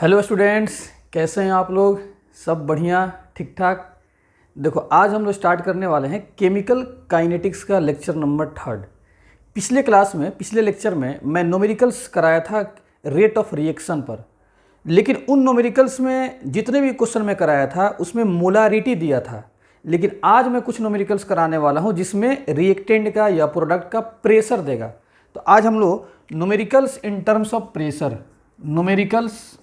Hello students, कैसे हैं आप लोग? सब बढ़िया, ठीक ठाक। देखो, आज हम लोग स्टार्ट करने वाले हैं केमिकल काइनेटिक्स का लेक्चर नंबर 3। पिछले लेक्चर में मैं न्यूमेरिकल्स कराया था रेट ऑफ रिएक्शन पर, लेकिन उन न्यूमेरिकल्स में जितने भी क्वेश्चन मैं कराया था उसमें मोलारिटी दिया था। लेकिन आज मैं कुछ न्यूमेरिकल्स कराने वाला हूं जिसमें रिएक्टेंट का या प्रोडक्ट का प्रेशर देगा। तो आज हम लोग numericals in terms of pressure, numericals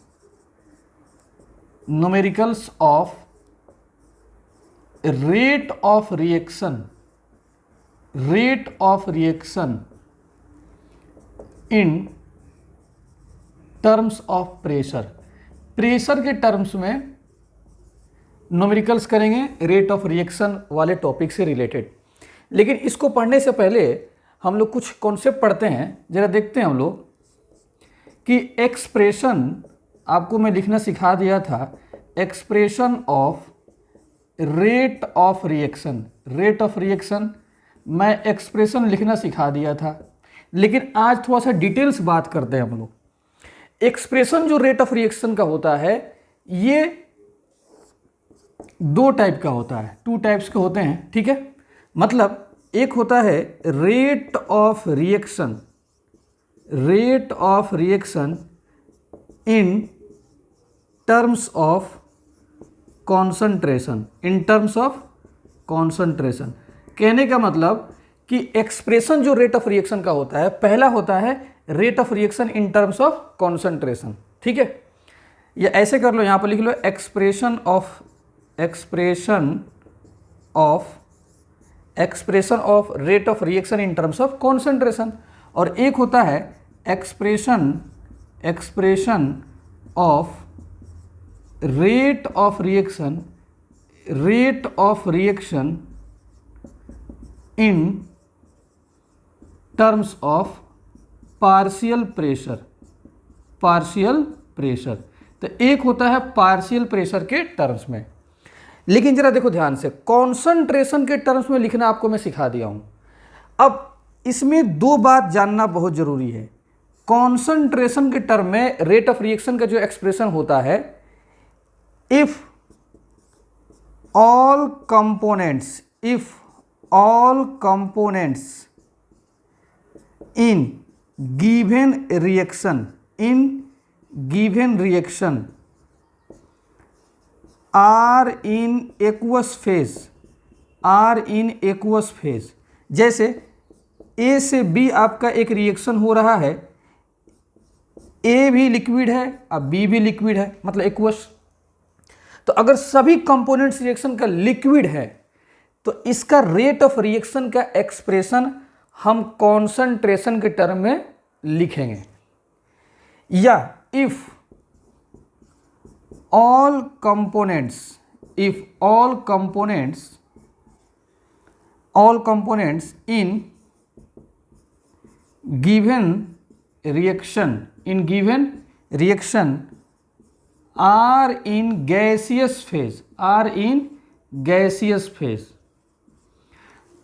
of rate of reaction in terms of pressure के टर्म्स में न्यूमेरिकल्स करेंगे रेट ऑफ रिएक्शन वाले टॉपिक से रिलेटेड। लेकिन इसको पढ़ने से पहले हम लोग कुछ कॉन्सेप्ट पढ़ते हैं। जरा देखते हैं हम लोग कि एक्सप्रेशन आपको मैं लिखना सिखा दिया था। Expression of rate of reaction मैं एक्सप्रेशन लिखना सिखा दिया था, लेकिन आज थोड़ा सा डिटेल्स बात करते हैं हम लोग। एक्सप्रेशन जो रेट ऑफ रिएक्शन का होता है ये दो टाइप का होता है, 2 टाइप्स के होते हैं, ठीक है। मतलब एक होता है rate of reaction in terms of concentration. कहने का मतलब कि एक्सप्रेशन जो रेट ऑफ रिएक्शन का होता है, पहला होता है rate of reaction in terms of concentration, ठीक है। या ऐसे कर लो, यहां पर लिख लो expression of rate of reaction in terms of concentration. और एक होता है expression of rate of reaction in terms of partial pressure. तो एक होता है पार्शियल प्रेशर के टर्म्स में। लेकिन जरा देखो ध्यान से, कॉन्सेंट्रेशन के टर्म्स में लिखना आपको मैं सिखा दिया हूं। अब इसमें 2 बात जानना बहुत जरूरी है। कॉन्सेंट्रेशन के टर्म में रेट ऑफ रिएक्शन का जो एक्सप्रेशन होता है, if all components in given reaction are in aqueous phase, जैसे A से B आपका एक रिएक्शन हो रहा है, A भी लिक्विड है अब B भी लिक्विड है, मतलब एक्वस। तो अगर सभी कंपोनेंट्स रिएक्शन का लिक्विड है तो इसका रेट ऑफ रिएक्शन का एक्सप्रेशन हम कॉन्सेंट्रेशन के टर्म में लिखेंगे। या if all components in given reaction are in gaseous phase,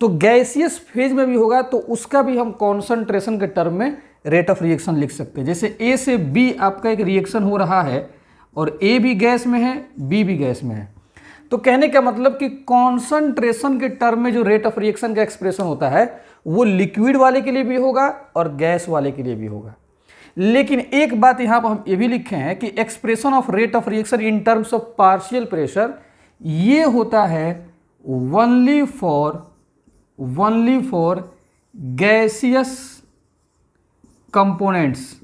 तो गैसियस फेज में भी होगा तो उसका भी हम कॉन्सेंट्रेशन के टर्म में रेट ऑफ रिएक्शन लिख सकते हैं। जैसे A से B आपका एक रिएक्शन हो रहा है और A भी गैस में है, B भी गैस में है। तो कहने का मतलब कि कॉन्सेंट्रेशन के टर्म में जो रेट ऑफ रिएक्शन का एक्सप्रेशन होता है वो लिक्विड वाले के लिए भी होगा और गैस वाले के लिए भी होगा। लेकिन एक बात यहां पर हम ये भी लिखे हैं कि expression of rate of reaction in terms of partial pressure ये होता है only for gaseous components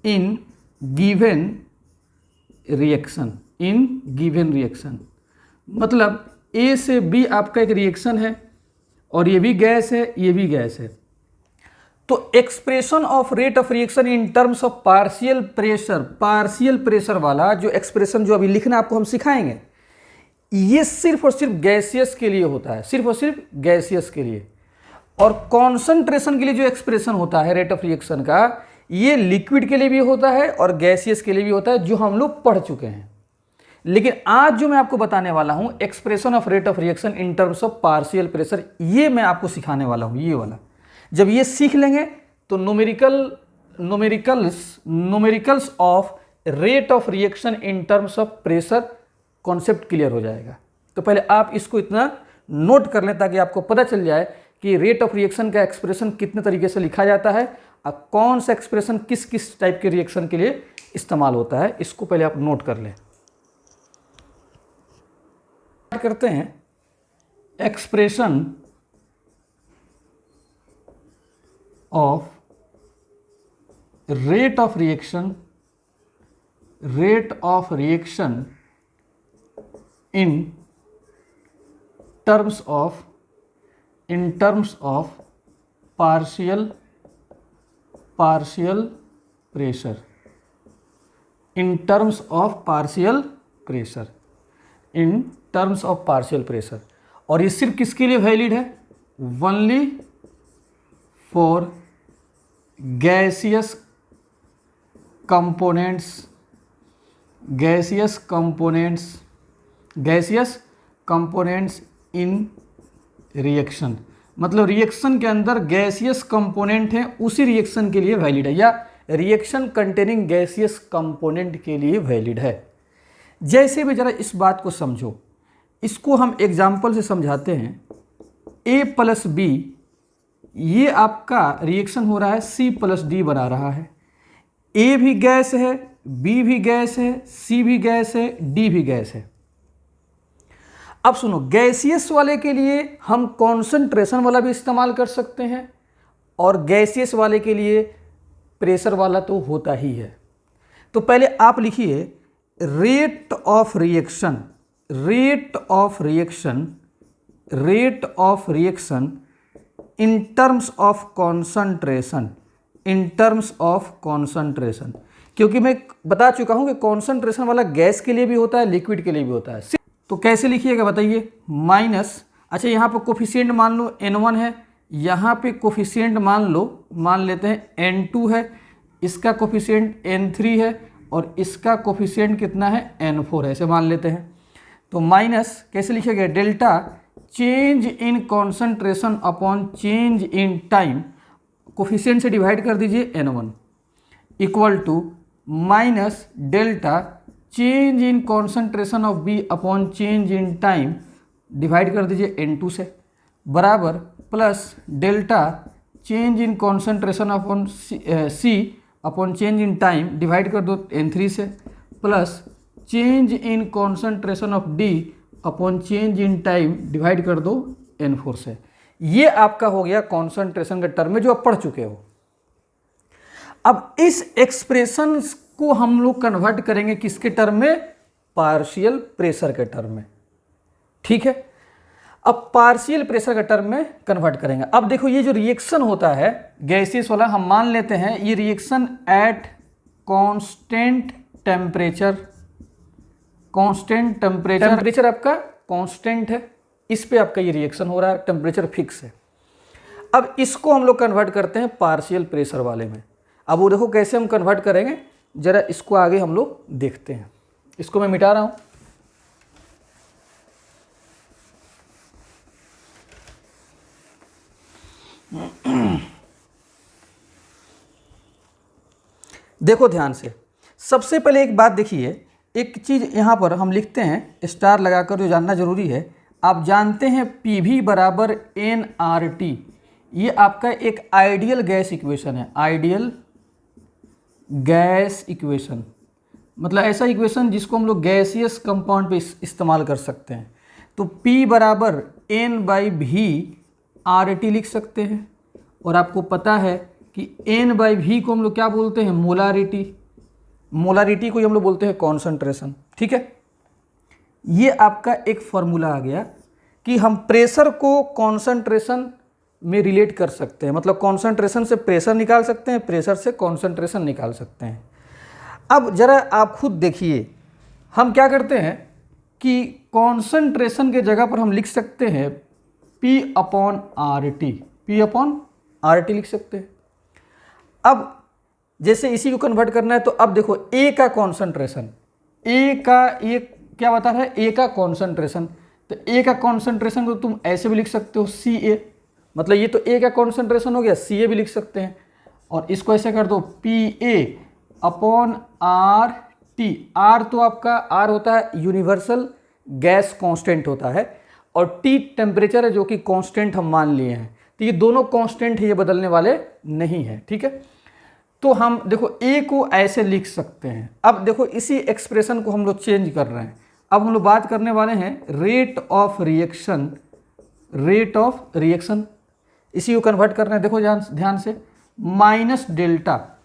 in given reaction. मतलब A से B आपका एक रिएक्शन है और ये भी गैस है, ये भी गैस है। तो expression of rate of reaction in terms of partial pressure वाला जो एक्सप्रेशन जो अभी लिखना आपको हम सिखाएंगे, ये सिर्फ और सिर्फ गैसियस के लिए होता है, सिर्फ और सिर्फ गैसियस के लिए। और कॉन्सेंट्रेशन के लिए जो एक्सप्रेशन होता है रेट ऑफ रिएक्शन का, ये लिक्विड के लिए भी होता है और गैसियस के लिए भी होता है, जो हम लोग पढ़ चुके हैं। लेकिन आज जो मैं आपको बताने वाला हूं expression of rate of reaction in terms of partial pressure, ये मैं आपको सिखाने वाला हूं। ये वाला जब ये सीख लेंगे तो numerical numericals of rate of reaction in terms of pressure concept clear हो जाएगा। तो पहले आप इसको इतना नोट कर लें ताकि आपको पता चल जाए कि रेट ऑफ रिएक्शन का एक्सप्रेशन कितने तरीके से लिखा जाता है और कौन सा एक्सप्रेशन किस किस टाइप के रिएक्शन के लिए इस्तेमाल होता है। इसको पहले आप नोट कर लें। करते हैं expression of rate of reaction in terms of partial pressure, in terms of partial pressure. और ये सिर्फ किसके लिए वैलिड है? Only for gaseous components in reaction. मतलब रिएक्शन के अंदर गैसियस कंपोनेंट हैं उसी रिएक्शन के लिए वैलिड है, या रिएक्शन कंटेनिंग गैसियस कंपोनेंट के लिए वैलिड है। जैसे भी जरा इस बात को समझो, इसको हम एग्जाम्पल से समझाते हैं। A प्लस बी, ये आपका रिएक्शन हो रहा है, C प्लस डी बना रहा है। A भी गैस है, B भी गैस है, C भी गैस है, D भी गैस है। अब सुनो, गैसियस वाले के लिए हम कॉन्सेंट्रेशन वाला भी इस्तेमाल कर सकते हैं और गैसियस वाले के लिए प्रेशर वाला तो होता ही है। तो पहले आप लिखिए rate of reaction in terms of concentration, क्योंकि मैं बता चुका हूं कि कॉन्सेंट्रेशन वाला गैस के लिए भी होता है, लिक्विड के लिए भी होता है। तो कैसे लिखिएगा बताइए? माइनस, अच्छा यहाँ पर कोफिशिएंट मान लो n1 है, यहाँ पे कोफिशिएंट मान लेते हैं n2 है, इसका कोफिशिएंट n3 है और इसका कोफिशिएंट कितना है? n4 है, ऐसे मान लेते हैं। तो माइनस कैसे लिखेगा? Delta change in concentration upon change in time, coefficient से डिवाइड कर दीजिए n1 equal to minus delta change in concentration of B upon change in time divide कर दीजिए n2 से, बराबर plus delta change in concentration upon C upon change in time divide कर दो n3 से, plus change in concentration of D upon change in time divide कर दो n4 से। ये आपका हो गया कॉन्सेंट्रेशन के टर्म में जो आप पढ़ चुके हो। अब इस एक्सप्रेशन को हम लोग कन्वर्ट करेंगे किसके टर्म में? पार्शियल प्रेशर के टर्म में। ठीक है, अब पार्शियल प्रेशर के टर्म में कन्वर्ट करेंगे। अब देखो, ये जो रिएक्शन होता है गैसियस वाला, हम मान लेते हैं ये रिएक्शन एट कांस्टेंट टेम्परेचर आपका कांस्टेंट है, इस पे आपका ये रिएक्शन हो रहा है, टेम्परेचर फिक्स है। अब इसको हम लोग कन्वर्ट करते हैं पार्शियल प्रेशर वाले में। अब वो देखो कैसे हम कन्वर्ट करेंगे, जरा इसको आगे हम लोग देखते हैं। इसको मैं मिटा रहा हूं। देखो ध्यान से, सबसे पहले एक बात देखिए, एक चीज यहां पर हम लिखते हैं स्टार लगाकर, जो जानना जरूरी है। आप जानते हैं PV बराबर nRT, ये आपका एक आइडियल गैस इक्वेशन है। आइडियल गैस इक्वेशन मतलब ऐसा इक्वेशन जिसको हम लोग गैसियस कंपाउंड पे इस्तेमाल कर सकते हैं। तो P बराबर N/V/RT लिख सकते हैं, और आपको पता है कि N/V को हम लोग क्या बोलते हैं? मोलारिटी को हम लोग बोलते हैं कॉन्सेंट्रेशन। ठीक है, ये आपका एक फॉर्मूला आ गया कि हम प्रेशर को कॉन्सेंट्रेशन में रिलेट कर सकते हैं, मतलब कॉन्सेंट्रेशन से प्रेशर निकाल सकते हैं, प्रेशर से कॉन्सेंट्रेशन निकाल सकते हैं। अब जरा आप खुद देखिए, हम क्या करते हैं कि कॉन्सेंट्रेशन के जगह पर हम लिख सकते हैं P/RT लिख सकते हैं। अब जैसे इसी को कन्वर्ट करना है, तो अब देखो A का कॉन्सेंट्रेशन, A क्या बता रहा है? A का कॉन्सेंट्रेशन, तो A का कॉन्सेंट्रेशन को तुम ऐसे भी लिख सकते हो CA, मतलब ये तो A का कॉन्सेंट्रेशन हो गया, CA भी लिख सकते हैं। और इसको ऐसे कर दो PA अपॉन RT। R तो आपका R होता है यूनिवर्सल गैस कांस्टेंट होता है, और T टेम्परेचर है जो कि कांस्टेंट हम मान लिए हैं। तो ये दोनों कांस्टेंट है, ये बदलने वाले नहीं है, ठीक है। तो हम देखो A को ऐसे लिख सकते हैं। अब देखो इसी एक्सप्रेशन को हम लोग चेंज कर रहे हैं। अब हम लोग बात करने वाले हैं rate of reaction, rate of reaction इसी को कन्वर्ट कर रहे हैं। देखो ध्यान से, माइनस डेल्टा,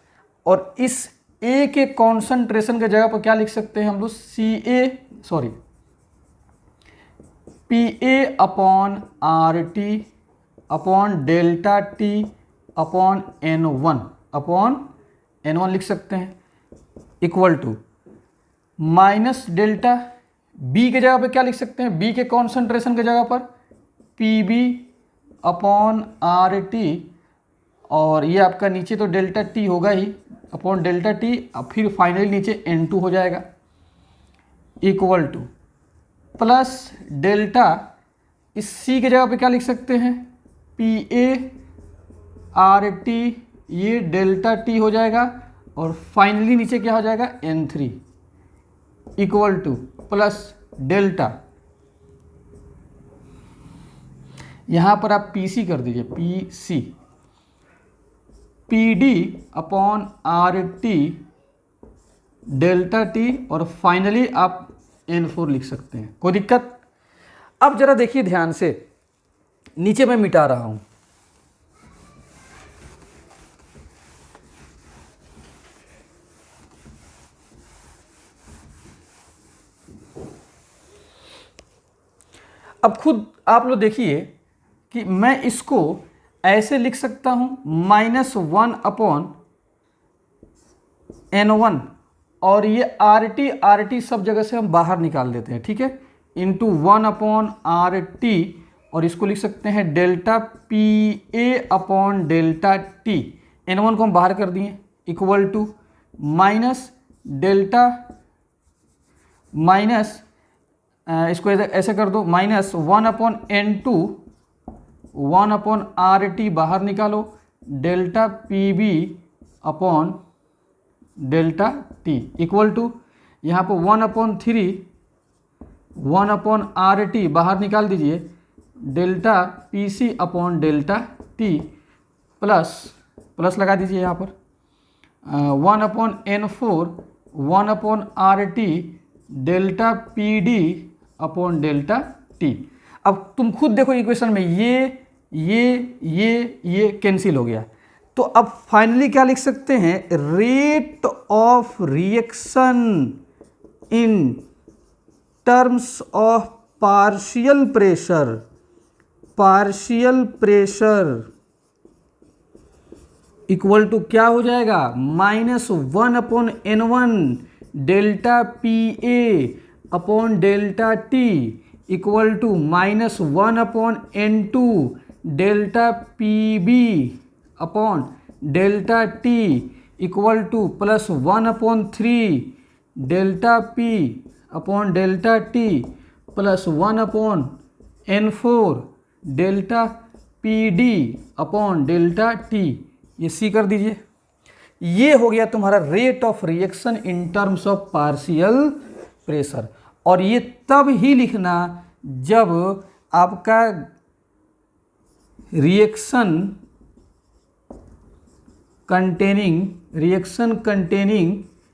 और इस A के कॉन्सेंट्रेशन के जगह पर क्या लिख सकते हैं हम लोग, PA upon RT upon delta T upon N1 लिख सकते हैं, equal to minus delta B के जगह पे क्या लिख सकते हैं, B के कॉन्सेंट्रेशन के जगह पर PB अपॉन RT, और ये आपका नीचे तो डेल्टा T होगा ही अपॉन डेल्टा T, अब फिर फाइनली नीचे N2 हो जाएगा, इक्वल टू प्लस डेल्टा इस C के जगह पे क्या लिख सकते हैं, PA RT, ये डेल्टा T हो जाएगा, और फाइनली नीचे क्या हो जाएगा, N3 equal two plus delta, यहाँ पर आप PC कर दीजिए, PC PD upon RT delta T, और फाइनली आप N4 लिख सकते हैं। कोई दिक्कत? अब जरा देखिए ध्यान से, नीचे मैं मिटा रहा हूं। अब खुद आप लोग देखिए कि मैं इसको ऐसे लिख सकता हूं, -1 अपॉन N1, और ये RT सब जगह से हम बाहर निकाल देते हैं, ठीक है, इंटू 1 अपॉन RT, और इसको लिख सकते हैं delta PA upon delta T, N1 को हम बाहर कर दिए, equal to minus delta minus इसको ऐसे कर दो, -1 अपॉन N2, 1 अपॉन RT बाहर निकालो, delta PB upon delta T equal to, यहाँ पर 1 अपॉन RT बाहर निकाल दीजिए, delta PC upon delta T, plus लगा दीजिए यहाँ पर 1 upon N4, 1 upon RT delta PD upon delta T। अब तुम खुद देखो इक्वेशन में ये कैंसिल हो गया, तो अब फाइनली क्या लिख सकते हैं, rate of reaction in terms of partial pressure equal to क्या हो जाएगा, -1 upon N1 delta PA upon delta T equal to -1 upon N2 delta PB upon delta T equal to +1 upon 3 delta P upon delta T +1 upon N4 delta PD upon delta T, ये C कर दीजिए। ये हो गया तुम्हारा rate of reaction in terms of partial pressure. और ये तब ही लिखना जब आपका रिएक्शन कंटेनिंग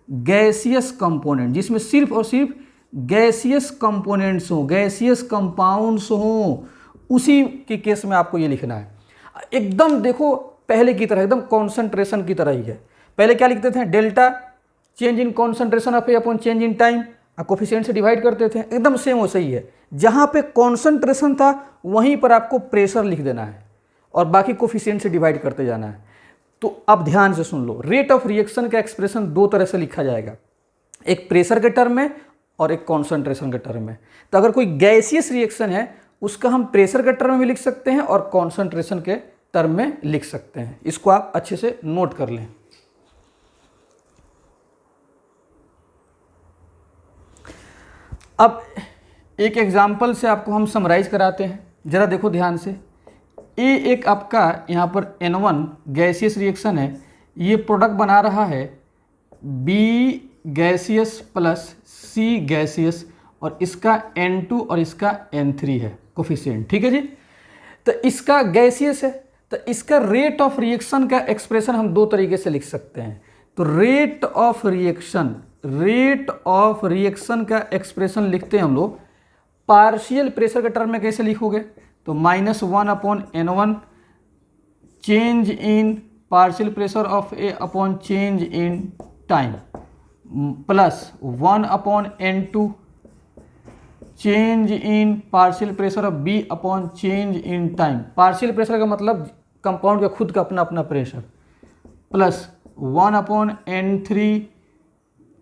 गैसियस कंपोनेंट, जिसमें सिर्फ और सिर्फ गैसियस कंपोनेंट्स हों, गैसियस कंपाउंड्स हों, उसी के केस में आपको ये लिखना है। एकदम देखो पहले की तरह, एकदम कॉन्सेंट्रेशन की तरह ही है। पहले क्या लिखते थे, delta change in concentration of A upon change in time, coefficient से डिवाइड करते थे, एकदम सेम वैसे ही है। जहाँ पे कॉन्सेंट्रेशन था वहीं पर आपको प्रेशर लिख देना है और बाकी कोफिशिएंट से डिवाइड करते जाना है। तो अब ध्यान से सुन लो, रेट ऑफ रिएक्शन का एक्सप्रेशन दो तरह से लिखा जाएगा, एक प्रेशर के टर्म में और एक कॉन्सेंट्रेशन के टर्म में। तो अगर कोई गैसियस रिएक्शन है उसका हम प्रेशर के टर्म में लिख सकते हैं और कॉन्सेंट्रेशन के टर्म में लिख सकते हैं। इसको आप अच्छे से नोट कर लें। अब एक एग्जाम्पल से आपको हम समराइज कराते हैं, जरा देखो ध्यान से। ए एक आपका यहाँ पर N1 गैसियस रिएक्शन है, ये प्रोडक्ट बना रहा है बी गैसियस प्लस सी गैसियस, और इसका N2 और इसका N3 है कोफिशिएंट, ठीक है जी। तो इसका गैसियस है, तो इसका रेट ऑफ रिएक्शन का एक्सप्रेशन हम दो तरीके से लिख सकते हैं। तो रेट ऑफ रिएक्शन का एक्सप्रेशन लिखते हैं हम लोग पार्शियल प्रेशर के टर्म में। कैसे लिखोगे? तो -1/N1 change in partial pressure of A upon change in time, plus 1/N2 change in partial pressure of B upon change in time. Partial pressure का मतलब कंपाउंड का खुद का अपना अपना pressure, plus 1/N3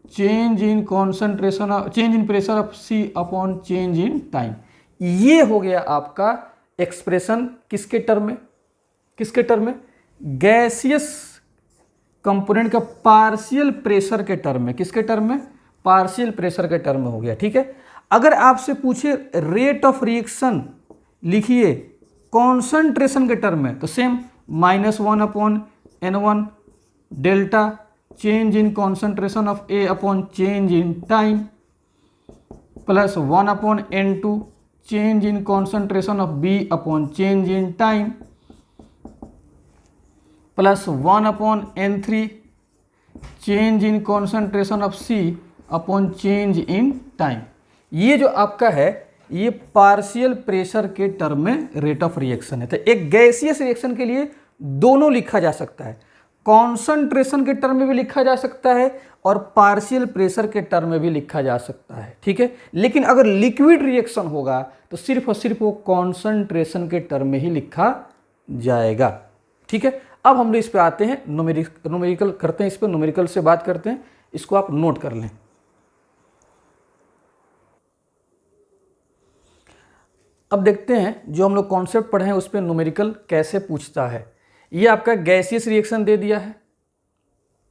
change in concentration change in pressure of C upon change in time. ये हो गया आपका एक्सप्रेशन किसके टर्म में? किसके टर्म में? गैसियस कंपोनेंट का पार्शियल प्रेशर के टर्म में। किसके टर्म में? पार्शियल प्रेशर के टर्म में हो गया, ठीक है। अगर आपसे पूछे रेट ऑफ रिएक्शन लिखिए कॉन्सेंट्रेशन के टर्म में, तो same -1/N1 delta change in concentration of A upon change in time, plus 1/N2 change in concentration of B upon change in time, plus 1/N3 change in concentration of C upon change in time. ये जो आपका है ये partial pressure के term में rate of reaction है। तो एक गैसियस रिएक्शन के लिए दोनों लिखा जा सकता है, कॉन्सेंट्रेशन के टर्म में भी लिखा जा सकता है और पार्शियल प्रेशर के टर्म में भी लिखा जा सकता है, ठीक है। लेकिन अगर लिक्विड रिएक्शन होगा तो सिर्फ और सिर्फ वो कॉन्सेंट्रेशन के टर्म में ही लिखा जाएगा, ठीक है। अब हम लोग इस पे आते हैं, न्यूमेरिकल करते हैं, इस पर न्यूमेरिकल से बात करते हैं, इसको आप नोट कर लें। अब देखते हैं जो हम लोग कॉन्सेप्ट पढ़े हैं उस पर न्यूमेरिकल कैसे पूछता है। ये आपका गैसियस रिएक्शन दे दिया है।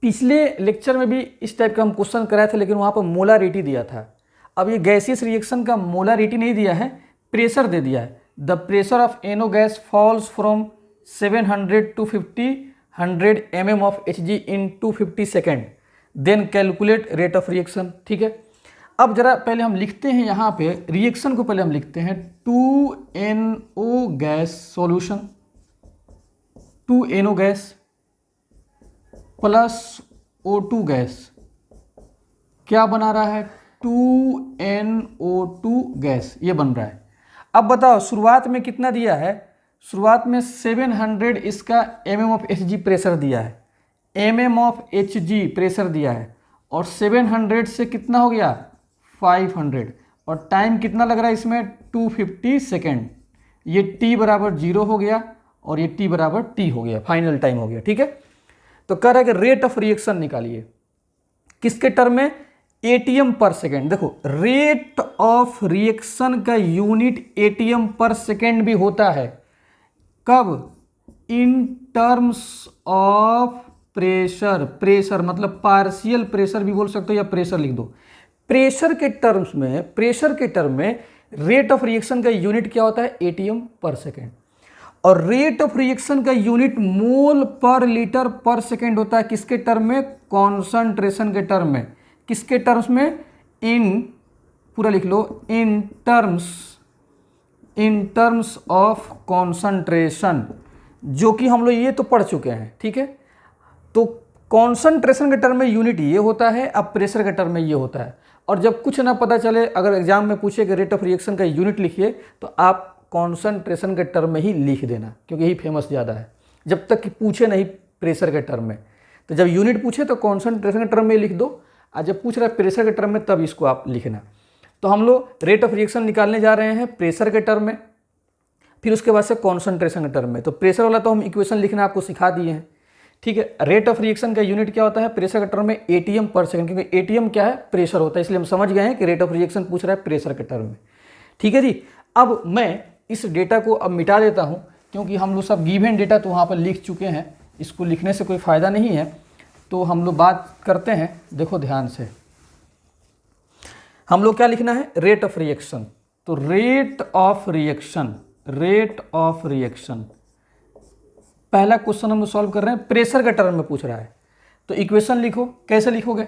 पिछले लेक्चर में भी इस टाइप का हम क्वेश्चन कराए थे, लेकिन वहाँ पर मोलारिटी दिया था। अब ये गैसियस रिएक्शन का मोलारिटी नहीं दिया है, प्रेशर दे दिया है। The pressure of NO gas falls from 700 to 100 mm of Hg in 250 second, then calculate rate of reaction, ठीक है। अब जरा पहले हम लिखते हैं यहाँ पे रिएक्शन को, पहले हम लिखते हैं 2NO gas solution, 2NO gas plus O2 gas क्या बना रहा है? 2NO2 गैस ये बन रहा है। अब बताओ शुरुआत में कितना दिया है? शुरुआत में 700 इसका mm ऑफ Hg प्रेशर दिया है, mm ऑफ Hg प्रेशर दिया है, और 700 से कितना हो गया? 500, और टाइम कितना लग रहा है इसमें? 250 सेकेंड। ये t बराबर 0 हो गया और ये t बराबर t हो गया, फाइनल टाइम हो गया, ठीक है। तो कह रहा है कि रेट ऑफ रिएक्शन निकालिए किसके टर्म में? ATM पर सेकेंड। देखो रेट ऑफ रिएक्शन का यूनिट ATM पर सेकेंड भी होता है। कब? इन टर्म्स ऑफ प्रेशर। प्रेशर मतलब पार्शियल प्रेशर भी बोल सकते हो या प्रेशर लिख दो। प्रेशर के टर्म्स में, प्रेशर के टर्म में रेट ऑफ रिएक्शन का यूनिट क्या होता है? ATM पर सेकेंड। और रेट ऑफ रिएक्शन का यूनिट मोल पर लीटर पर सेकेंड होता है किसके टर्म में? कॉन्सेंट्रेशन के टर्म में। किसके टर्म्स में? इन, पूरा लिख लो, इन टर्म्स ऑफ कॉन्सेंट्रेशन, जो कि हम लोग ये तो पढ़ चुके हैं, ठीक है। तो कॉन्सेंट्रेशन के टर्म में यूनिट ये होता है, अब प्रेशर के टर्म में ये होता है। और जब कुछ ना पता चले, अगर एग्जाम में पूछे कि रेट ऑफ रिएक्शन का यूनिट लिखिए, तो आप कॉन्सेंट्रेशन के टर्म में ही लिख देना, क्योंकि यही फेमस ज़्यादा है। जब तक कि पूछे नहीं प्रेशर के टर्म में, तो जब यूनिट पूछे तो कॉन्सेंट्रेशन के टर्म में लिख दो, और जब पूछ रहा है प्रेशर के टर्म में तब इसको आप लिखना। तो हम लोग रेट ऑफ रिएक्शन निकालने जा रहे हैं प्रेशर के टर्म में, फिर उसके बाद से कॉन्सेंट्रेशन के टर्म में। तो प्रेशर वाला तो हम इक्वेशन लिखना आपको सिखा दिए हैं, ठीक है। रेट ऑफ रिएक्शन का यूनिट क्या होता है? प्रेशर के टर्म में ATM पर सेकेंड, क्योंकि ATM क्या है? प्रेशर होता है, इसलिए हम समझ गए हैं कि रेट ऑफ रिएक्शन पूछ रहा है प्रेशर के टर्म में, ठीक है जी। अब मैं इस डेटा को अब मिटा देता हूं, क्योंकि हम लोग सब गिवन डेटा तो वहाँ पर लिख चुके हैं, इसको लिखने से कोई फ़ायदा नहीं है। तो हम लोग बात करते हैं, देखो ध्यान से, हम लोग क्या लिखना है? Rate of reaction. तो रेट ऑफ रिएक्शन पहला क्वेश्चन हम लोग सॉल्व कर रहे हैं, प्रेशर के टर्म में पूछ रहा है। तो इक्वेशन लिखो, कैसे लिखोगे?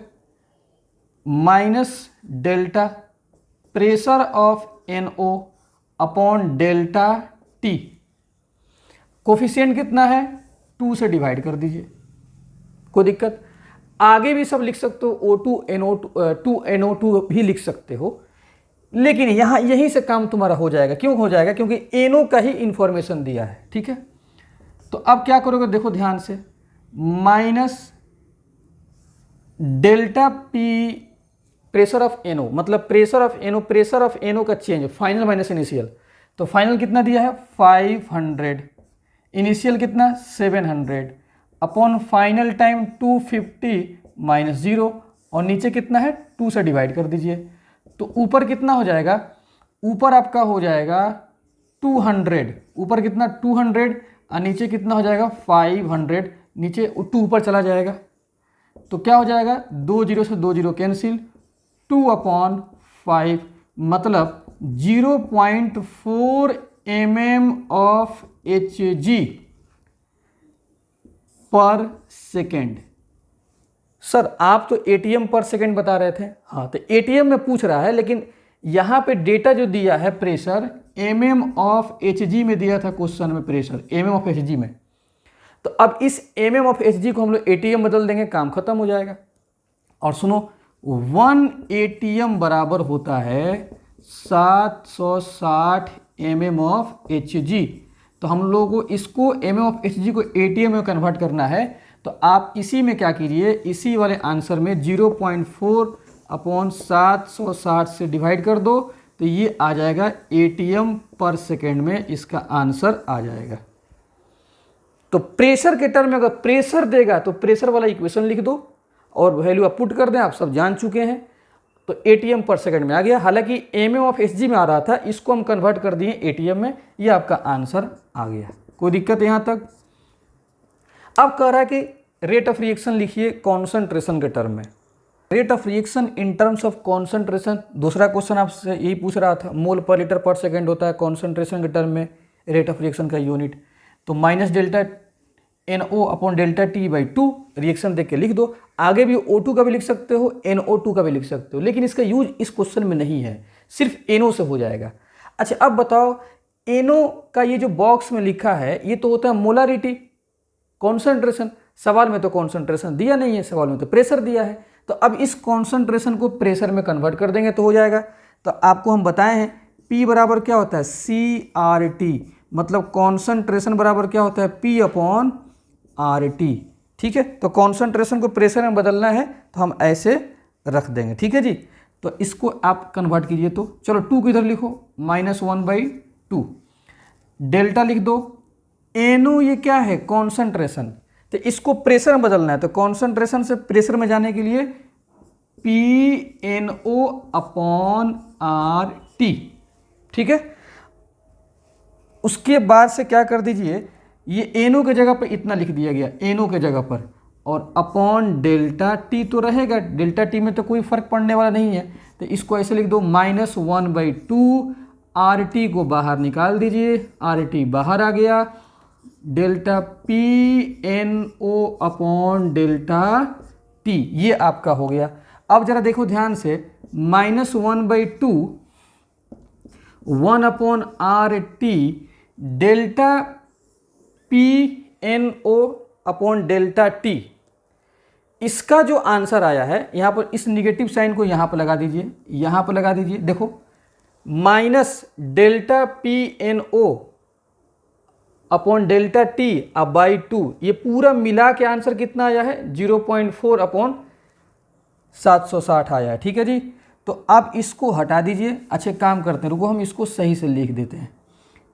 Minus delta pressure of NO upon delta T, coefficient कितना है 2 से डिवाइड कर दीजिए, कोई दिक्कत। आगे भी सब लिख सकते हो, O2NO2 भी लिख सकते हो, लेकिन यहाँ यहीं से काम तुम्हारा हो जाएगा। क्यों हो जाएगा? क्योंकि NO का ही इंफॉर्मेशन दिया है, ठीक है। तो अब क्या करोगे, देखो ध्यान से, minus delta P pressure of NO, मतलब प्रेशर ऑफ NO का चेंज, फाइनल माइनस इनिशियल। तो फाइनल कितना दिया है 500, इनिशियल कितना 700, अपॉन फाइनल टाइम 250 माइनस 0, और नीचे कितना है 2 से डिवाइड कर दीजिए। तो ऊपर कितना हो जाएगा, ऊपर आपका हो जाएगा 200, ऊपर कितना 200, और नीचे कितना हो जाएगा 500, नीचे 2 ऊपर चला जाएगा। तो क्या हो जाएगा, 2 0 से 2 0 कैंसिल, 2/5, मतलब 0.4 mm ऑफ Hg पर सेकेंड। सर आप तो ATM पर सेकेंड बता रहे थे। हाँ, तो ATM में पूछ रहा है, लेकिन यहाँ पे डेटा जो दिया है प्रेशर mm ऑफ Hg में दिया था क्वेश्चन में, प्रेशर mm ऑफ Hg में। तो अब इस mm ऑफ Hg को हम लोग ATM बदल देंगे, काम खत्म हो जाएगा। और सुनो, 1 ATM बराबर होता है 760 mm ऑफ Hg। तो हम लोगों को इसको mm ऑफ Hg को ATM में कन्वर्ट करना है। तो आप इसी में क्या कीजिए, इसी वाले आंसर में 0.4 अपॉन 760 से डिवाइड कर दो, तो ये आ जाएगा ATM पर सेकेंड में, इसका आंसर आ जाएगा। तो प्रेशर के टर्म में अगर प्रेशर देगा तो प्रेशर वाला इक्वेशन लिख दो और वैल्यू आप पुट कर दें, आप सब जान चुके हैं। तो ATM पर सेकंड में आ गया। हालांकि mm ऑफ Hg में आ रहा था, इसको हम कन्वर्ट कर दिए ATM में, ये आपका आंसर आ गया। कोई दिक्कत यहाँ तक? अब कह रहा है कि रेट ऑफ रिएक्शन लिखिए कॉन्सेंट्रेशन के टर्म में। Rate of reaction in terms of concentration, दूसरा क्वेश्चन आपसे यही पूछ रहा था, मोल पर लीटर पर सेकेंड होता है कॉन्सेंट्रेशन के टर्म में रेट ऑफ रिएक्शन का यूनिट। तो minus delta NO upon delta T/2 reaction देख के लिख दो। आगे भी O2 का भी लिख सकते हो, NO2 का भी लिख सकते हो, लेकिन इसका यूज इस क्वेश्चन में नहीं है, सिर्फ NO से हो जाएगा। अच्छा, अब बताओ, NO का ये जो बॉक्स में लिखा है ये तो होता है मोलारिटी, कॉन्सेंट्रेशन। सवाल में तो कॉन्सेंट्रेशन दिया नहीं है, सवाल में तो प्रेशर दिया है। तो अब इस कॉन्सेंट्रेशन को प्रेशर में कन्वर्ट कर देंगे तो हो जाएगा। तो आपको हम बताए हैं P बराबर क्या होता है CRT, मतलब कॉन्सेंट्रेशन बराबर क्या होता है P अपॉन RT। ठीक है, तो कॉन्सेंट्रेशन को प्रेशर में बदलना है तो हम ऐसे रख देंगे। ठीक है जी, तो इसको आप कन्वर्ट कीजिए। तो चलो 2 को इधर लिखो, -1/2, डेल्टा लिख दो। NO ये क्या है कॉन्सेंट्रेशन, तो इसको प्रेशर में बदलना है। तो कॉन्सेंट्रेशन से प्रेशर में जाने के लिए PNO अपॉन RT। ठीक है, उसके बाद से क्या कर दीजिए, ये NO के जगह पर इतना लिख दिया गया, NO के जगह पर, और अपॉन डेल्टा T तो रहेगा, डेल्टा T में तो कोई फर्क पड़ने वाला नहीं है। तो इसको ऐसे लिख दो -1/2, RT को बाहर निकाल दीजिए, RT बाहर आ गया, delta PNO upon delta T ये आपका हो गया। अब जरा देखो ध्यान से, -1/2 1/RT delta PNO upon delta T, इसका जो आंसर आया है यहाँ पर, इस निगेटिव साइन को यहाँ पर लगा दीजिए, यहाँ पर लगा दीजिए। देखो, minus delta PNO upon delta T अब बाई 2, ये पूरा मिला के आंसर कितना आया है 0.4 अपॉन 760 आया है। ठीक है जी, तो अब इसको हटा दीजिए। अच्छे काम करते हैं, रुको हम इसको सही से लिख देते हैं।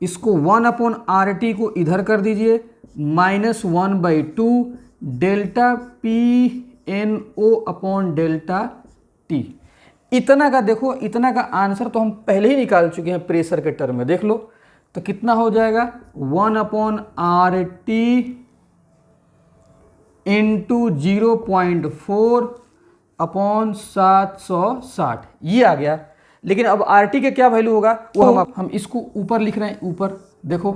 इसको 1/RT को इधर कर दीजिए, -1/2 delta PNO upon delta T। इतना का देखो, इतना का आंसर तो हम पहले ही निकाल चुके हैं प्रेशर के टर्म में, देख लो। तो कितना हो जाएगा 1/RT इंटू 0.4 अपॉन 760, ये आ गया। लेकिन अब RT के क्या वैल्यू होगा वो हम इसको ऊपर लिख रहे हैं, ऊपर देखो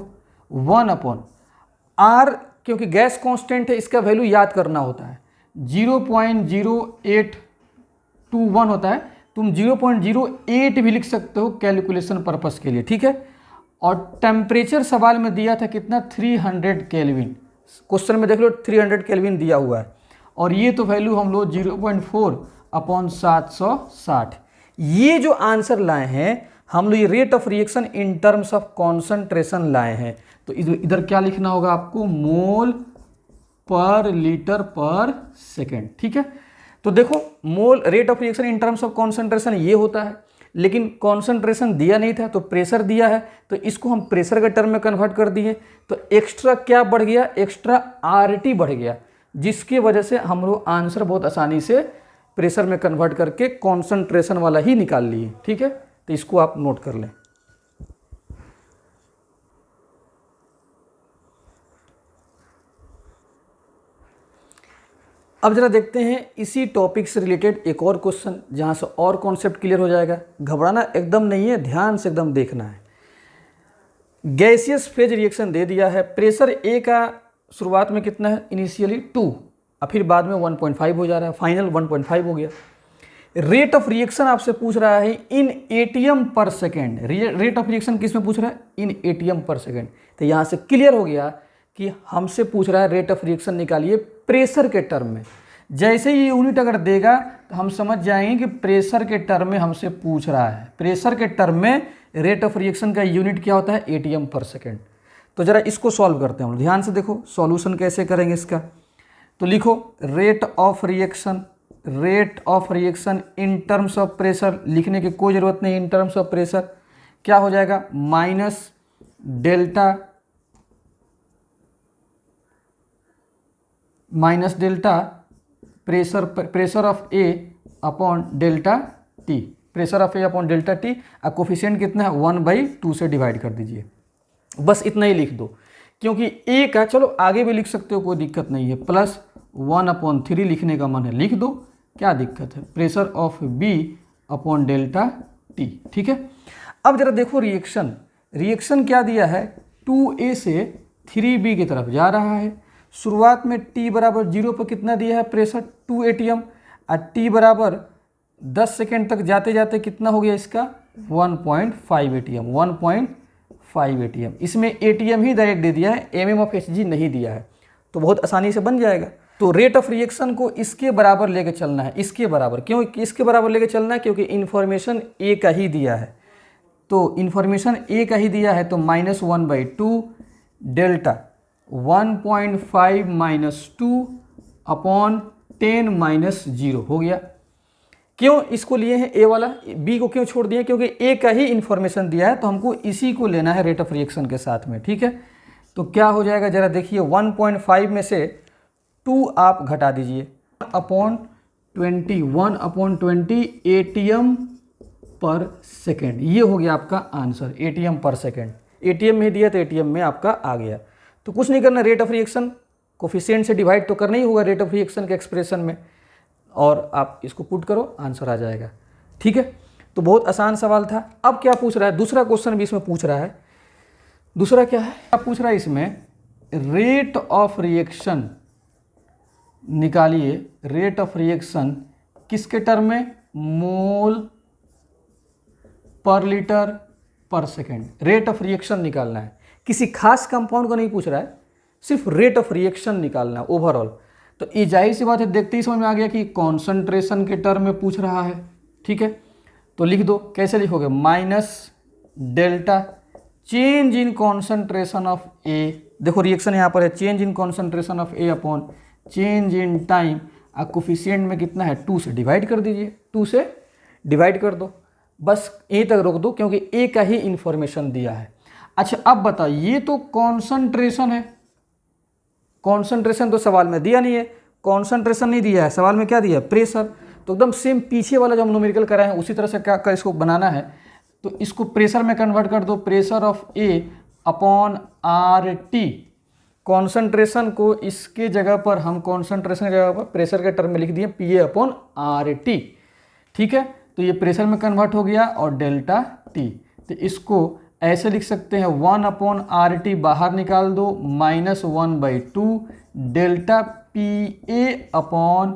1/R क्योंकि गैस कांस्टेंट है, इसका वैल्यू याद करना होता है, 0.0821 होता है, तुम 0.08 भी लिख सकते हो कैलकुलेशन पर्पस के लिए, ठीक है। और टेम्परेचर सवाल में दिया था कितना, 300 केल्विन, क्वेश्चन में देख लो 300 केल्विन दिया हुआ है, और ये तो वैल्यू हम लोग 0.4/760। ये जो आंसर लाए हैं हम लोग, ये rate of reaction in terms of concentration लाए हैं। तो इधर क्या लिखना होगा आपको, मोल पर लीटर पर सेकेंड, ठीक है। तो देखो mole rate of reaction in terms of concentration ये होता है, लेकिन कॉन्सेंट्रेशन दिया नहीं था तो प्रेशर दिया है, तो इसको हम प्रेशर के टर्म में कन्वर्ट कर दिए, तो एक्स्ट्रा क्या बढ़ गया, एक्स्ट्रा आरटी बढ़ गया, जिसकी वजह से हम लोग आंसर बहुत आसानी से प्रेशर में कन्वर्ट करके कॉन्सेंट्रेशन वाला ही निकाल लिए, ठीक है। तो इसको आप नोट कर लें। अब जरा देखते हैं इसी टॉपिक से रिलेटेड एक और क्वेश्चन, जहां से और कॉन्सेप्ट क्लियर हो जाएगा। घबराना एकदम नहीं है, ध्यान से एकदम देखना है। गैसियस फेज रिएक्शन दे दिया है, प्रेशर ए का शुरुआत में कितना है, इनिशियली 2, और फिर बाद में 1.5 हो जा रहा है, फाइनल 1.5 हो गया। रेट ऑफ रिएक्शन आपसे पूछ रहा है इन एटीएम पर सेकेंड। रेट ऑफ रिएक्शन किस में पूछ रहा है, इन एटीएम पर सेकेंड। तो यहाँ से क्लियर हो गया कि हमसे पूछ रहा है रेट ऑफ रिएक्शन निकालिए प्रेशर के टर्म में। जैसे ही यूनिट अगर देगा तो हम समझ जाएंगे कि प्रेशर के टर्म में हमसे पूछ रहा है। प्रेशर के टर्म में रेट ऑफ रिएक्शन का यूनिट क्या होता है, एटीएम पर सेकेंड। तो जरा इसको सॉल्व करते हैं हम, ध्यान से देखो सॉल्यूशन कैसे करेंगे इसका। तो लिखो rate of reaction in terms of pressure, लिखने की कोई ज़रूरत नहीं, इन टर्म्स ऑफ प्रेशर क्या हो जाएगा, minus delta pressure of A upon delta T, pressure of A upon delta T. अब कोफिशिएंट कितना है, 1/2 से डिवाइड कर दीजिए, बस इतना ही लिख दो, क्योंकि ए का चलो आगे भी लिख सकते हो, कोई दिक्कत नहीं है, प्लस 1/3 लिखने का मन है लिख दो, क्या दिक्कत है, pressure of B upon delta T, ठीक है। अब जरा देखो रिएक्शन क्या दिया है, 2A से 3B की तरफ जा रहा है। शुरुआत में t बराबर 0 पर कितना दिया है प्रेशर, 2 ATM, और t बराबर 10 सेकेंड तक जाते जाते कितना हो गया इसका, 1.5 ATM, 1.5 ATM। इसमें ATM ही डायरेक्ट दे दिया है, mm ऑफ Hg नहीं दिया है, तो बहुत आसानी से बन जाएगा। तो रेट ऑफ रिएक्शन को इसके बराबर लेके चलना है, इसके बराबर, क्यों इसके बराबर लेके चलना है, क्योंकि इन्फॉर्मेशन ए का ही दिया है, तो इन्फॉर्मेशन ए का ही दिया है, तो -1/2 डेल्टा 1.5 - 2 अपॉन 10 - 0 हो गया। क्यों इसको लिए हैं ए वाला, बी को क्यों छोड़ दिया, क्योंकि ए का ही इन्फॉर्मेशन दिया है, तो हमको इसी को लेना है रेट ऑफ रिएक्शन के साथ में, ठीक है। तो क्या हो जाएगा जरा देखिए, 1.5 में से 2 आप घटा दीजिए, 1/20 ATM पर सेकेंड, ये हो गया आपका आंसर, ATM पर सेकेंड। ATM में दिया तो ATM में आपका आ गया। तो कुछ नहीं करना, रेट ऑफ रिएक्शन कोफिशिएंट से डिवाइड तो करना ही होगा रेट ऑफ रिएक्शन के एक्सप्रेशन में, और आप इसको पुट करो, आंसर आ जाएगा, ठीक है। तो बहुत आसान सवाल था। अब क्या पूछ रहा है, दूसरा क्वेश्चन भी इसमें पूछ रहा है। दूसरा क्या है, आप पूछ रहा है इसमें रेट ऑफ रिएक्शन निकालिए, रेट ऑफ रिएक्शन किसके टर्म में, मोल पर लीटर पर सेकेंड। रेट ऑफ रिएक्शन निकालना है, किसी खास कंपाउंड को नहीं पूछ रहा है, सिर्फ रेट ऑफ रिएक्शन निकालना है ओवरऑल। तो ये जाहिर सी बात है, देखते ही समझ में आ गया कि कॉन्सेंट्रेशन के टर्म में पूछ रहा है, ठीक है। तो लिख दो, कैसे लिखोगे, -delta change in concentration of A, देखो रिएक्शन यहाँ पर है, change in concentration of A upon change in time, और कोफिशिएंट में कितना है, 2 से डिवाइड कर दीजिए, 2 से डिवाइड कर दो, बस ए तक रोक दो, क्योंकि ए का ही इंफॉर्मेशन दिया है। अच्छा अब बताओ, ये तो कॉन्सेंट्रेशन है, कॉन्सेंट्रेशन तो सवाल में दिया नहीं है, कॉन्सेंट्रेशन नहीं दिया है, सवाल में क्या दिया है, प्रेशर। तो एकदम सेम पीछे वाला जो हम न्यूमेरिकल कराए हैं उसी तरह से क्या इसको बनाना है, तो इसको प्रेशर में कन्वर्ट कर दो, pressure of A upon RT। Concentration को इसके जगह पर हम कॉन्सेंट्रेशन की जगह पर प्रेशर के टर्म में लिख दिए PA अपॉन RT, ठीक है। तो ये प्रेशर में कन्वर्ट हो गया, और डेल्टा T, तो इसको ऐसे लिख सकते हैं 1/RT बाहर निकाल दो -1/2 delta PA upon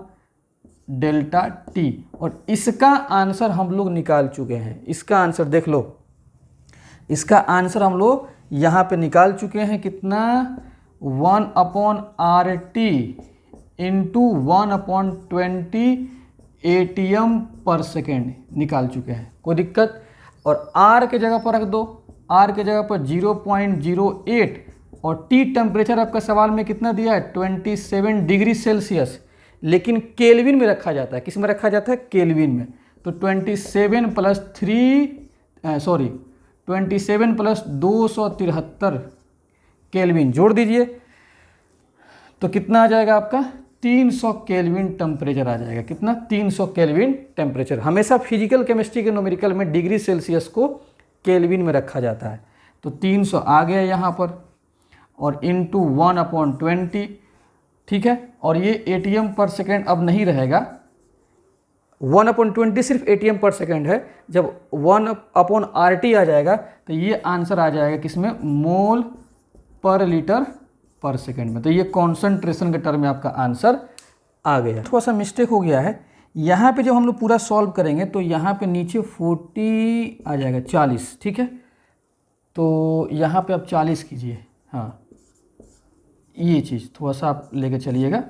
delta T, और इसका आंसर हम लोग निकाल चुके हैं। इसका आंसर देख लो, इसका आंसर हम लोग यहाँ पे निकाल चुके हैं कितना, 1/RT इंटू 1/20 ATM/सेकेंड निकाल चुके हैं, कोई दिक्कत। और R के जगह पर रख दो, R के जगह पर 0.08, और T टेम्परेचर आपका सवाल में कितना दिया है 27 डिग्री सेल्सियस, लेकिन केल्विन में रखा जाता है। किस में रखा जाता है, केल्विन में। तो 27 + 273 केल्विन जोड़ दीजिए, तो कितना आ जाएगा आपका 300 केल्विन टेम्परेचर आ जाएगा। कितना, 300 केल्विन टेम्परेचर। हमेशा फिजिकल केमिस्ट्री के न्यूमेरिकल में डिग्री सेल्सियस को केल्विन में रखा जाता है। तो 300 आ गया यहाँ पर, और इंटू 1/20, ठीक है। और ये ATM/सेकेंड अब नहीं रहेगा, 1/20 सिर्फ ATM/सेकेंड है। जब 1/RT आ जाएगा तो ये आंसर आ जाएगा किसमें, mol/L/सेकेंड में। तो ये कॉन्सेंट्रेशन के टर्म में आपका आंसर आ गया। थोड़ा सा मिस्टेक हो गया है यहाँ पे, जब हम लोग पूरा सॉल्व करेंगे तो यहाँ पे नीचे 40 आ जाएगा, 40, ठीक है। तो यहाँ पे आप 40 कीजिए, हाँ ये चीज़ थोड़ा सा आप लेके चलिएगा।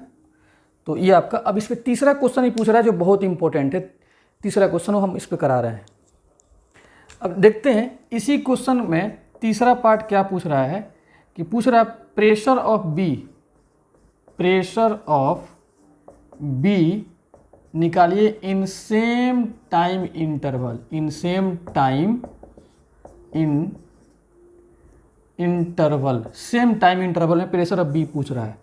तो ये आपका, अब इस पर तीसरा क्वेश्चन ही पूछ रहा है जो बहुत इंपॉर्टेंट है। तीसरा क्वेश्चन हम इस पर करा रहे हैं। अब देखते हैं इसी क्वेश्चन में तीसरा पार्ट क्या पूछ रहा है, कि पूछ रहा है प्रेशर ऑफ बी निकालिए in same time interval, same time interval में प्रेशर ऑफ बी पूछ रहा है।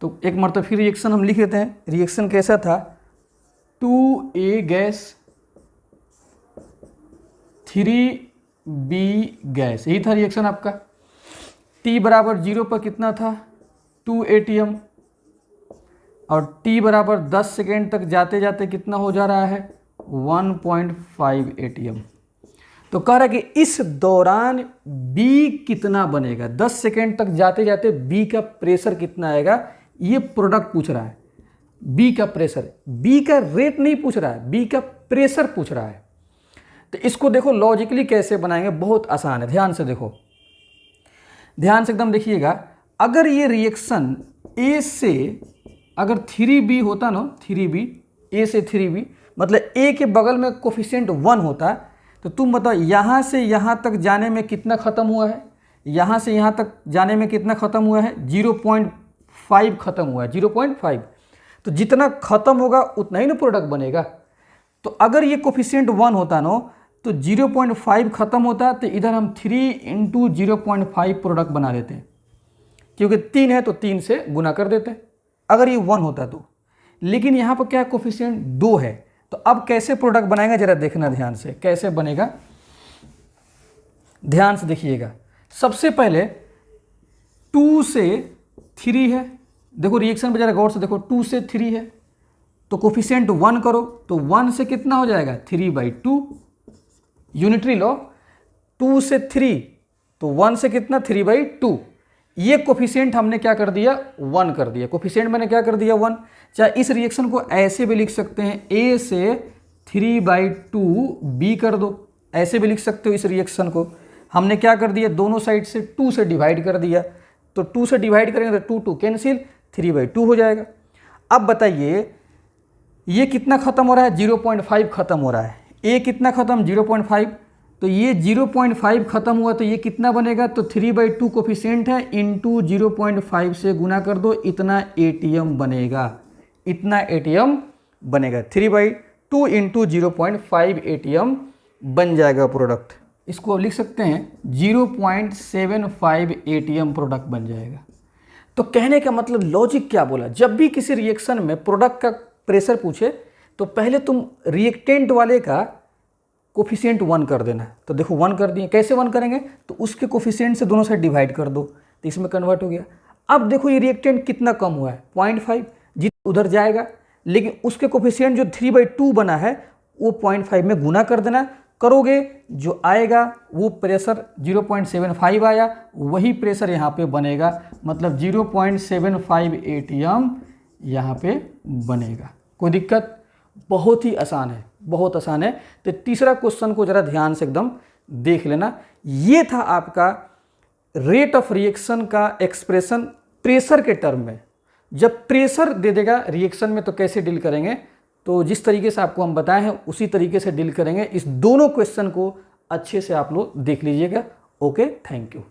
तो एक मरतब फिर रिएक्शन हम लिख लेते हैं। रिएक्शन कैसा था, 2A गैस 3B गैस, यही था रिएक्शन आपका। T = 0 पर कितना था, 2 ATM, और T = 10 सेकेंड तक जाते जाते कितना हो जा रहा है, 1.5 ATM। तो कह रहा है कि इस दौरान B कितना बनेगा, 10 सेकेंड तक जाते जाते B का प्रेशर कितना आएगा, ये प्रोडक्ट पूछ रहा है। B का प्रेशर, B का रेट नहीं पूछ रहा है, B का प्रेशर पूछ रहा है। तो इसको देखो लॉजिकली कैसे बनाएंगे, बहुत आसान है। ध्यान से देखो, ध्यान से एकदम देखिएगा। अगर ये रिएक्शन A से अगर 3B होता ना, 3B, A से 3B मतलब A के बगल में कोफिशिएंट 1 होता, तो तुम बताओ यहाँ से यहाँ तक जाने में कितना ख़त्म हुआ है, यहाँ से यहाँ तक जाने में कितना ख़त्म हुआ है, 0.5 ख़त्म हुआ है, 0.5। तो जितना ख़त्म होगा उतना ही ना प्रोडक्ट बनेगा। तो अगर ये कोफिशिएंट 1 होता ना, तो 0.5 ख़त्म होता, तो इधर हम 3 × 0.5 प्रोडक्ट बना देते हैं, क्योंकि 3 है तो 3 से गुना कर देते हैं अगर ये 1 होता तो। लेकिन यहाँ पर क्या कोफिशिएंट 2 है। तो अब कैसे प्रोडक्ट बनाएगा जरा देखना ध्यान से, कैसे बनेगा ध्यान से देखिएगा। सबसे पहले 2 से 3 है, देखो रिएक्शन पे जरा गौर से देखो, 2 से 3 है तो कोफिशिएंट 1 करो, तो 1 से कितना हो जाएगा 3/2, यूनिटरी लॉ। 2 से 3 तो 1 से कितना 3/2। ये कोफिशिएंट हमने क्या कर दिया 1 कर दिया, कोफिशिएंट मैंने क्या कर दिया 1। चाहे इस रिएक्शन को ऐसे भी लिख सकते हैं, A से 3/2 B कर दो, ऐसे भी लिख सकते हो। इस रिएक्शन को हमने क्या कर दिया, दोनों साइड से 2 से डिवाइड कर दिया, तो 2 से डिवाइड करेंगे तो 2 कैंसिल, 3/2 हो जाएगा। अब बताइए ये कितना ख़त्म हो रहा है, 0.5 ख़त्म हो रहा है। A कितना ख़त्म 0.5, तो ये 0.5 ख़त्म हुआ तो ये कितना बनेगा, तो 3/2 कोफिशिएंट है, इंटू 0.5 से गुना कर दो, इतना ATM बनेगा, इतना ATM बनेगा। 3/2 इंटू 0.5 ATM बन जाएगा प्रोडक्ट। इसको लिख सकते हैं 0.75 ATM प्रोडक्ट बन जाएगा। तो कहने का मतलब लॉजिक क्या बोला, जब भी किसी रिएक्शन में प्रोडक्ट का प्रेशर पूछे तो पहले तुम रिएक्टेंट वाले का कोफिशिएंट 1 कर देना। तो देखो 1 कर दिए, कैसे 1 करेंगे, तो उसके कोफिशिएंट से दोनों साइड डिवाइड कर दो, तो इसमें कन्वर्ट हो गया। अब देखो ये रिएक्टेंट कितना कम हुआ है 0.5, जित उधर जाएगा, लेकिन उसके कोफिशिएंट जो 3/2 बना है वो 0.5 में गुना कर देना, करोगे जो आएगा वो प्रेशर 0.75 आया, वही प्रेशर यहाँ पे बनेगा, मतलब 0.758 एटीएम यहाँ पे बनेगा। कोई दिक्कत? बहुत ही आसान है, बहुत आसान है। तो तीसरा क्वेश्चन को जरा ध्यान से एकदम देख लेना। ये था आपका रेट ऑफ रिएक्शन का एक्सप्रेशन प्रेशर के टर्म में। जब प्रेशर दे देगा रिएक्शन में तो कैसे डील करेंगे, तो जिस तरीके से आपको हम बताए हैं उसी तरीके से डील करेंगे। इस दोनों क्वेश्चन को अच्छे से आप लोग देख लीजिएगा। Okay, thank you.